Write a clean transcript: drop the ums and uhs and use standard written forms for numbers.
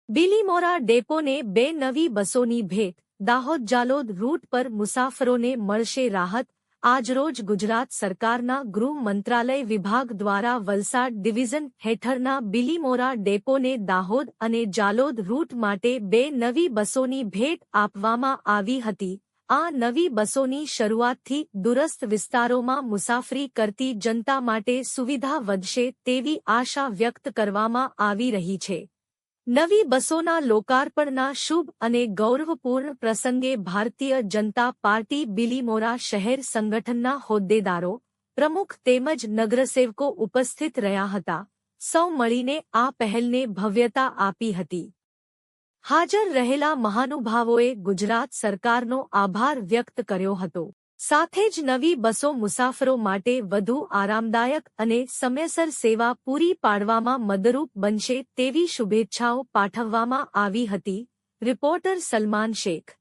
બિલીમોરા ડેપોને 2 નવી બસોની ભેટ, દાહોદ-જાલોદ રૂટ પર મુસાફરોને મળશે રાહત. આજરોજ ગુજરાત સરકારના ગૃહ મંત્રાલય વિભાગ દ્વારા વલસાડ ડિવિઝન હેઠળના બિલીમોરા ડેપોને દાહોદ અને જાલોદ રૂટ માટે 2 નવી બસોની ભેટ આપવામાં આવી હતી. આ નવી બસોની શરૂઆતથી દૂરસ્થ વિસ્તારોમાં મુસાફરી કરતી જનતા માટે સુવિધા વધશે તેવી આશા વ્યક્ત કરવામાં આવી રહી છે. નવી બસોના લોકાર્પણના શુભ અને ગૌરવપૂર્ણ પ્રસંગે ભારતીય જનતા પાર્ટી બિલીમોરા શહેર સંગઠનના હોદ્દેદારો, પ્રમુખ તેમજ નગરસેવકો ઉપસ્થિત રહ્યા હતા. સૌ મળીને આ પહેલને ભવ્યતા આપી હતી. હાજર રહેલા મહાનુભાવોએ ગુજરાત સરકારનો આભાર વ્યક્ત કર્યો હતો. સાથે જ નવી બસો મુસાફરો માટે વધુ આરામદાયક અને સમયસર સેવા પૂરી પાડવામાં મદદરૂપ બનશે તેવી શુભેચ્છાઓ પાઠવવામાં આવી હતી. રિપોર્ટર સલમાન શેખ.